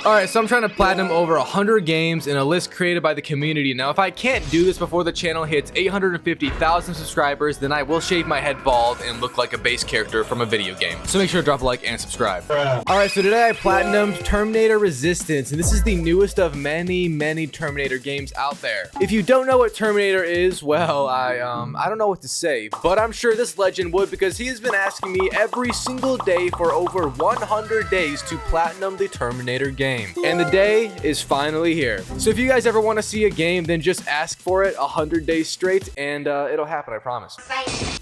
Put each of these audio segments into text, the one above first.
Alright, so I'm trying to platinum over 100 games in a list created by the community. Now, if I can't do this before the channel hits 850,000 subscribers, then I will shave my head bald and look like a base character from a video game. So make sure to drop a like and subscribe. Alright, so today I platinumed Terminator Resistance, and this is the newest of many Terminator games out there. If you don't know what Terminator is, well, I don't know what to say, but I'm sure this legend would, because he has been asking me every single day for over 100 days to platinum the Terminator game. And the day is finally here. So if you guys ever want to see a game, then just ask for it 100 days straight and it'll happen, I promise.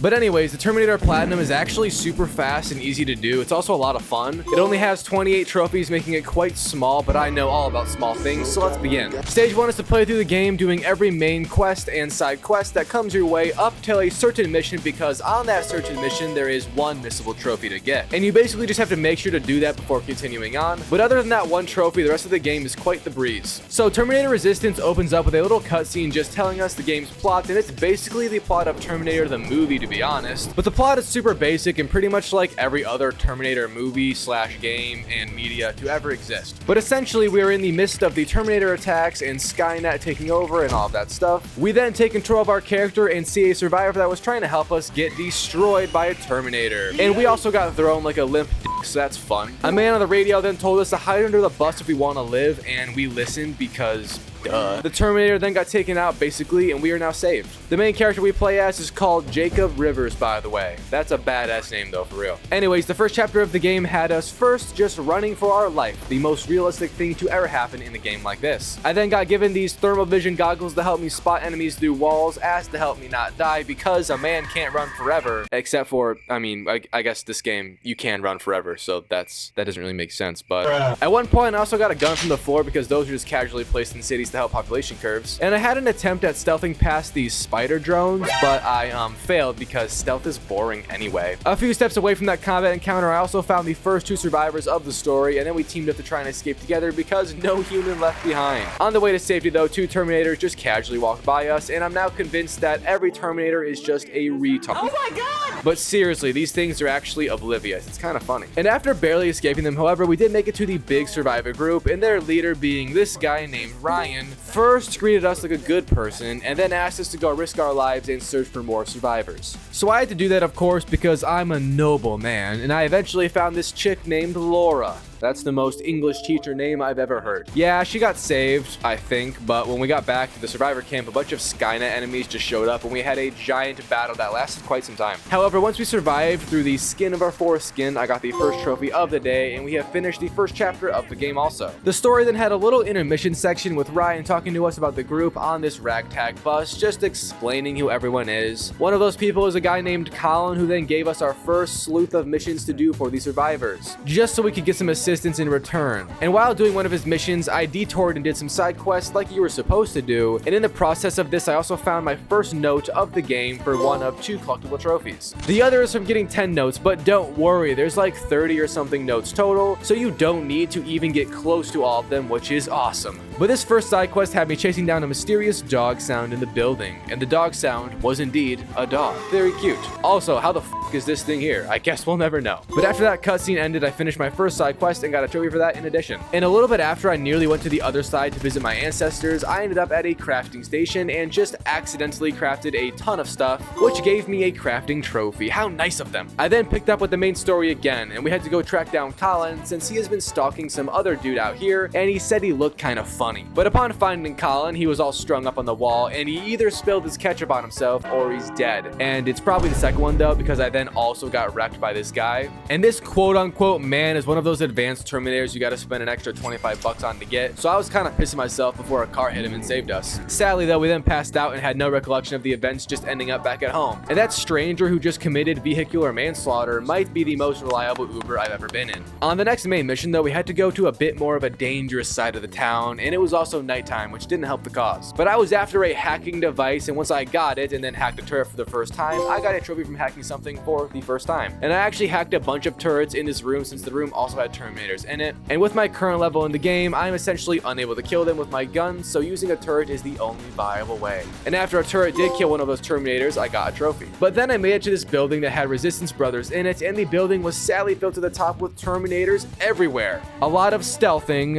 But anyways, the Terminator Platinum is actually super fast and easy to do. It's also a lot of fun. It only has 28 trophies, making it quite small, but I know all about small things, so let's begin. Stage 1 is to play through the game, doing every main quest and side quest that comes your way up till a certain mission, because on that certain mission, there is one missable trophy to get. And you basically just have to make sure to do that before continuing on. But other than that one trophy, the rest of the game is quite the breeze. So Terminator Resistance opens up with a little cutscene just telling us the game's plot, and it's basically the plot of Terminator the movie, to be honest. But the plot is super basic and pretty much like every other Terminator movie / game and media to ever exist. But essentially, we are in the midst of the Terminator attacks and Skynet taking over and all of that stuff. We then take control of our character and see a survivor that was trying to help us get destroyed by a Terminator. And we also got thrown like a limp dick, so that's fun. A man on the radio then told us to hide under the bus if we want to live, and we listened because the Terminator then got taken out basically, and we are now saved. The main character we play as is called Jacob Rivers, by the way. That's a badass name though, for real. Anyways, the first chapter of the game had us first just running for our life, the most realistic thing to ever happen in a game like this. I then got given these thermal vision goggles to help me spot enemies through walls, as to help me not die, because a man can't run forever, except for, I guess this game, you can run forever, so that doesn't really make sense. But at one point, I also got a gun from the floor, because those are just casually placed in cities to help population curves. And I had an attempt at stealthing past these spider drones, but I failed because stealth is boring anyway. A few steps away from that combat encounter, I also found the first 2 survivors of the story, and then we teamed up to try and escape together because no human left behind. On the way to safety though, 2 Terminators just casually walked by us, and I'm now convinced that every Terminator is just a retard. Oh my god! But seriously, these things are actually oblivious. It's kind of funny. And after barely escaping them, however, we did make it to the big survivor group, and their leader being this guy named Ryan, first greeted us like a good person, and then asked us to go risk our lives and search for more survivors. So I had to do that, of course, because I'm a noble man, and I eventually found this chick named Laura. That's the most English teacher name I've ever heard. Yeah, she got saved, I think, but when we got back to the survivor camp, a bunch of Skynet enemies just showed up, and we had a giant battle that lasted quite some time. However, once we survived through the skin of our foreskin, I got the first trophy of the day, and we have finished the first chapter of the game also. The story then had a little intermission section with Ryan talking to us about the group on this ragtag bus, just explaining who everyone is. One of those people is a guy named Colin, who then gave us our first sleuth of missions to do for the survivors, just so we could get some assistance in return. And while doing one of his missions, I detoured and did some side quests like you were supposed to do, and in the process of this, I also found my first note of the game for one of 2 collectible trophies. The other is from getting 10 notes, but don't worry, there's like 30 or something notes total, so you don't need to even get close to all of them, which is awesome. But this first side quest had me chasing down a mysterious dog sound in the building, and the dog sound was indeed a dog. Very cute. Also, how the f is this thing here? I guess we'll never know. But after that cutscene ended, I finished my first side quest and got a trophy for that in addition. And a little bit after I nearly went to the other side to visit my ancestors, I ended up at a crafting station and just accidentally crafted a ton of stuff, which gave me a crafting trophy. How nice of them. I then picked up with the main story again, and we had to go track down Colin, since he has been stalking some other dude out here, and he said he looked kind of funny. But upon finding Colin, he was all strung up on the wall, and he either spilled his ketchup on himself or he's dead. And it's probably the second one though, because I then also got wrecked by this guy. And this quote-unquote man is one of those advanced Terminators you gotta spend an extra 25 bucks on to get, so I was kind of pissing myself before a car hit him and saved us. Sadly though, we then passed out and had no recollection of the events, just ending up back at home. And that stranger who just committed vehicular manslaughter might be the most reliable Uber I've ever been in. On the next main mission though, we had to go to a bit more of a dangerous side of the town, and it was also nighttime, which didn't help the cause. But I was after a hacking device, and once I got it and then hacked a turret for the first time, I got a trophy from hacking something for the first time. And I actually hacked a bunch of turrets in this room, since the room also had terminators Terminators in it. And with my current level in the game, I'm essentially unable to kill them with my guns, so using a turret is the only viable way. And after a turret did kill one of those Terminators, I got a trophy. But then I made it to this building that had Resistance brothers in it, and the building was sadly filled to the top with Terminators everywhere. A lot of stealthing,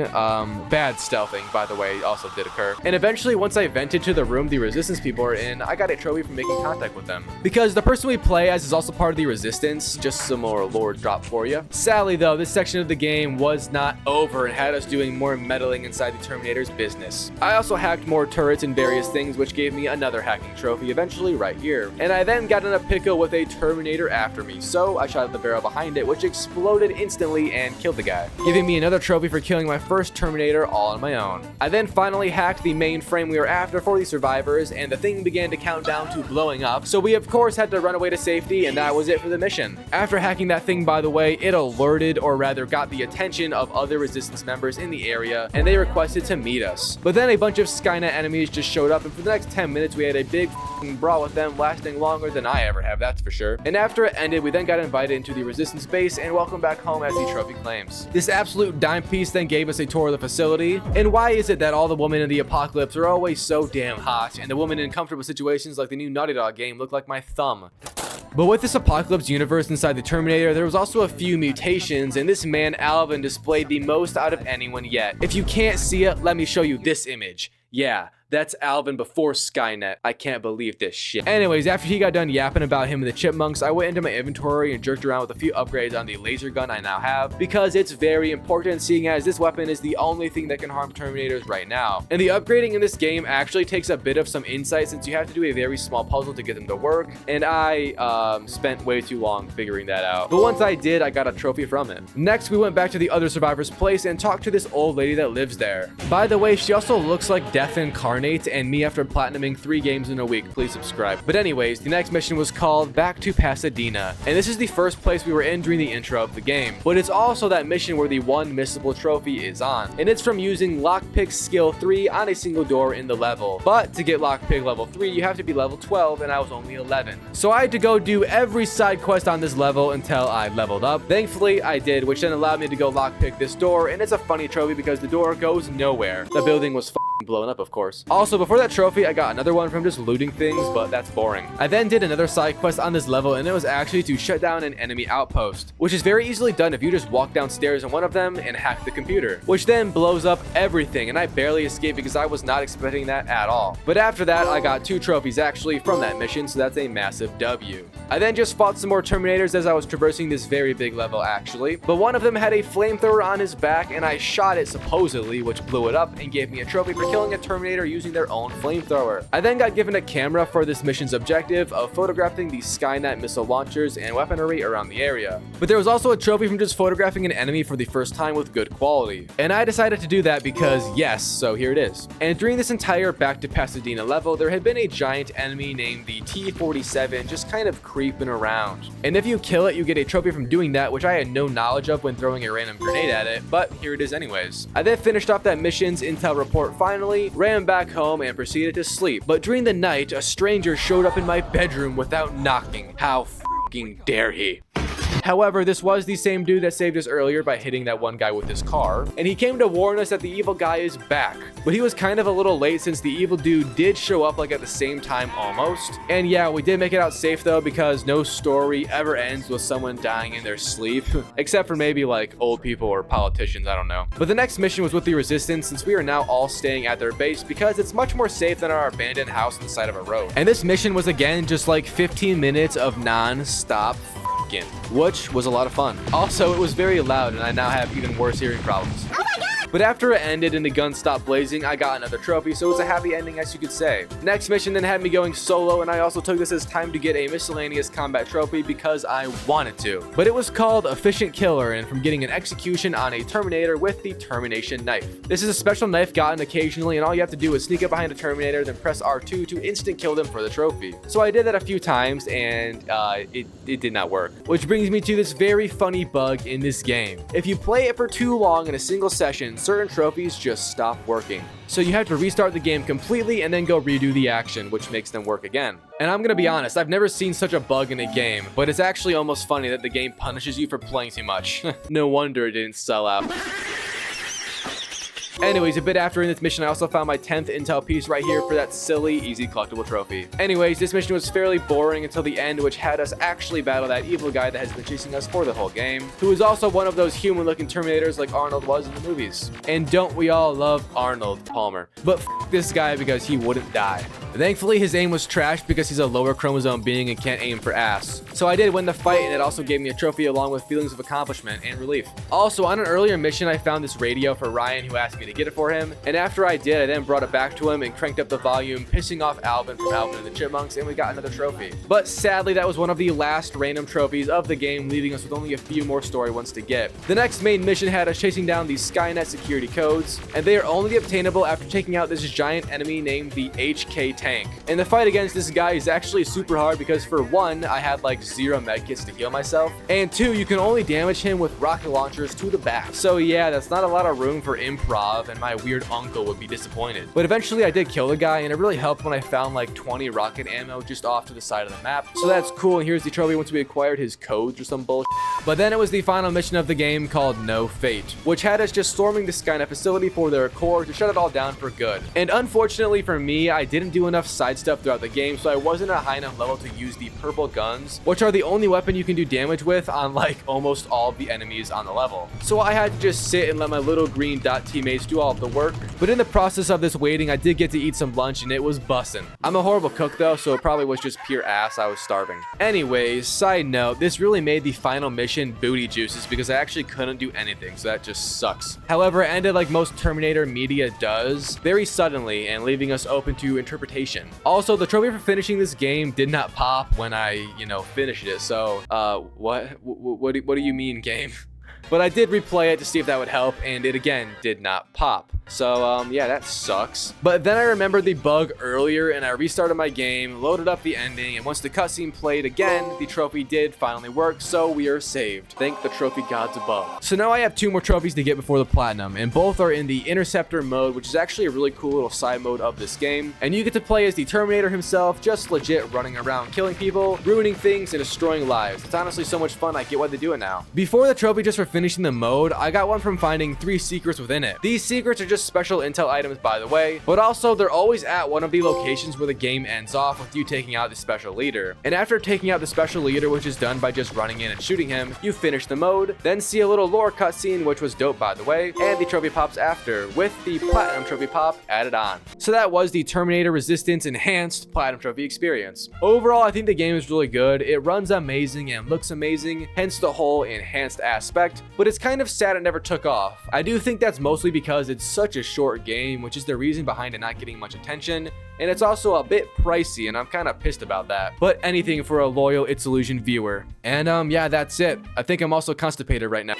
bad stealthing, by the way, also did occur. And eventually, once I vented to the room the Resistance people are in, I got a trophy for making contact with them. Because the person we play as is also part of the Resistance, just some more lore drop for you. Sadly though, this section of the game was not over and had us doing more meddling inside the Terminator's business. I also hacked more turrets and various things, which gave me another hacking trophy eventually right here. And I then got in a pickle with a Terminator after me, so I shot at the barrel behind it, which exploded instantly and killed the guy, giving me another trophy for killing my first Terminator all on my own. I then finally hacked the main frame we were after for the survivors, and the thing began to count down to blowing up, so we of course had to run away to safety, and that was it for the mission. After hacking that thing, by the way, it alerted, or rather got the attention of other Resistance members in the area, and they requested to meet us. But then a bunch of Skynet enemies just showed up, and for the next 10 minutes we had a big brawl with them, lasting longer than I ever have, that's for sure. And after it ended, we then got invited into the Resistance base and welcomed back home as the trophy claims. This absolute dime piece then gave us a tour of the facility. And why is it that all the women in the apocalypse are always so damn hot, and the women in comfortable situations like the new Naughty Dog game look like my thumb? But with this apocalypse universe inside the Terminator, there was also a few mutations, and this man Alvin displayed the most out of anyone yet. If you can't see it, let me show you this image. Yeah, that's Alvin before Skynet. I can't believe this shit. Anyways, after he got done yapping about him and the chipmunks, I went into my inventory and jerked around with a few upgrades on the laser gun I now have, because it's very important, seeing as this weapon is the only thing that can harm Terminators right now. And the upgrading in this game actually takes a bit of some insight, since you have to do a very small puzzle to get them to work, and I spent way too long figuring that out. But once I did, I got a trophy from it. Next, we went back to the other survivor's place and talked to this old lady that lives there. By the way, she also looks like Death Incarnate and me after platinuming 3 games in a week. Please subscribe. But anyways, the next mission was called Back to Pasadena, and this is the first place we were in during the intro of the game. But it's also that mission where the one missable trophy is on, and it's from using lockpick skill 3 on a single door in the level. But to get lockpick level 3, you have to be level 12, and I was only 11. So I had to go do every side quest on this level until I leveled up. Thankfully, I did, which then allowed me to go lockpick this door, and it's a funny trophy because the door goes nowhere. The building was blown up, of course. Also, before that trophy, I got another one from just looting things, but that's boring. I then did another side quest on this level, and it was actually to shut down an enemy outpost, which is very easily done if you just walk downstairs in one of them and hack the computer, which then blows up everything, and I barely escaped because I was not expecting that at all. But after that, I got 2 trophies actually from that mission, so that's a massive W. I then just fought some more Terminators as I was traversing this very big level actually, but one of them had a flamethrower on his back, and I shot it supposedly, which blew it up and gave me a trophy for killing a Terminator using their own flamethrower. I then got given a camera for this mission's objective of photographing the Skynet missile launchers and weaponry around the area. But there was also a trophy from just photographing an enemy for the first time with good quality. And I decided to do that because yes, so here it is. And during this entire Back to Pasadena level, there had been a giant enemy named the T-47 just kind of creeping around. And if you kill it, you get a trophy from doing that, which I had no knowledge of when throwing a random grenade at it, but here it is anyways. I then finished off that mission's intel report finally, ran back home, and proceeded to sleep. But during the night, a stranger showed up in my bedroom without knocking. How f***ing dare he? However, this was the same dude that saved us earlier by hitting that one guy with his car, and he came to warn us that the evil guy is back. But he was kind of a little late since the evil dude did show up like at the same time almost. And yeah, we did make it out safe though, because no story ever ends with someone dying in their sleep, except for maybe like old people or politicians, I don't know. But the next mission was with the Resistance, since we are now all staying at their base because it's much more safe than our abandoned house on the side of a road. And this mission was again just like 15 minutes of non-stop which was a lot of fun. Also, it was very loud and I now have even worse hearing problems. Oh my God! But after it ended and the gun stopped blazing, I got another trophy, so it's a happy ending as you could say. Next mission then had me going solo, and I also took this as time to get a miscellaneous combat trophy because I wanted to. But it was called Efficient Killer, and from getting an execution on a Terminator with the Termination Knife. This is a special knife gotten occasionally, and all you have to do is sneak up behind a Terminator, then press R2 to instant kill them for the trophy. So I did that a few times, and it did not work. Which brings me to this very funny bug in this game. If you play it for too long in a single session, certain trophies just stop working. So you have to restart the game completely and then go redo the action, which makes them work again. And I'm gonna be honest, I've never seen such a bug in a game, but it's actually almost funny that the game punishes you for playing too much. No wonder it didn't sell out. Anyways, a bit after in this mission, I also found my 10th intel piece right here for that silly, easy collectible trophy. Anyways, this mission was fairly boring until the end, which had us actually battle that evil guy that has been chasing us for the whole game, who is also one of those human-looking Terminators like Arnold was in the movies. And don't we all love Arnold Palmer? But f this guy because he wouldn't die. Thankfully, his aim was trash because he's a lower chromosome being and can't aim for ass. So I did win the fight, and it also gave me a trophy along with feelings of accomplishment and relief. Also, on an earlier mission, I found this radio for Ryan, who asked me to get it for him, and after I did, I then brought it back to him and cranked up the volume, pissing off Alvin from Alvin and the Chipmunks, and we got another trophy. But sadly, that was one of the last random trophies of the game, leaving us with only a few more story ones to get. The next main mission had us chasing down these Skynet security codes, and they are only obtainable after taking out this giant enemy named the HK Tank. And the fight against this guy is actually super hard because for one, I had like 0 medkits to heal myself, and 2, you can only damage him with rocket launchers to the back. So yeah, that's not a lot of room for improv, and my weird uncle would be disappointed. But eventually I did kill the guy, and it really helped when I found like 20 rocket ammo just off to the side of the map. So that's cool, and here's the trophy once we acquired his codes or some bullshit. But then it was the final mission of the game called No Fate, which had us just storming the Skynet facility for their core to shut it all down for good. And unfortunately for me, I didn't do enough side stuff throughout the game, so I wasn't at a high enough level to use the purple guns, which are the only weapon you can do damage with on like almost all of the enemies on the level. So I had to just sit and let my little green dot teammates do all of the work. But in the process of this waiting, I did get to eat some lunch, and it was bussin'. I'm a horrible cook though, so it probably was just pure ass. I was starving. Anyways, side note, this really made the final mission booty juices because I actually couldn't do anything, so that just sucks. However, it ended like most Terminator media does, very suddenly and leaving us open to interpretation. Also, the trophy for finishing this game did not pop when I, finished it. So, what do you mean, game? But I did replay it to see if that would help, and it again did not pop. So, yeah, that sucks. But then I remembered the bug earlier, and I restarted my game, loaded up the ending, and once the cutscene played again, the trophy did finally work, so we are saved. Thank the trophy gods above. So now I have 2 more trophies to get before the platinum, and both are in the Interceptor mode, which is actually a really cool little side mode of this game. And you get to play as the Terminator himself, just legit running around killing people, ruining things, and destroying lives. It's honestly so much fun, I get why they do it now. Before the trophy just for finishing the mode, I got one from finding 3 secrets within it. These secrets are just special intel items, by the way, but also they're always at one of the locations where the game ends off with you taking out the special leader. And after taking out the special leader, which is done by just running in and shooting him, you finish the mode, then see a little lore cutscene, which was dope by the way, and the trophy pops after, with the platinum trophy pop added on. So that was the Terminator Resistance Enhanced Platinum Trophy experience. Overall, I think the game is really good. It runs amazing and looks amazing, hence the whole enhanced aspect, but it's kind of sad it never took off. I do think that's mostly because it's such a short game, which is the reason behind it not getting much attention, and it's also a bit pricey, and I'm kind of pissed about that. But anything for a loyal It's Illusion viewer. And yeah, that's it. I think I'm also constipated right now.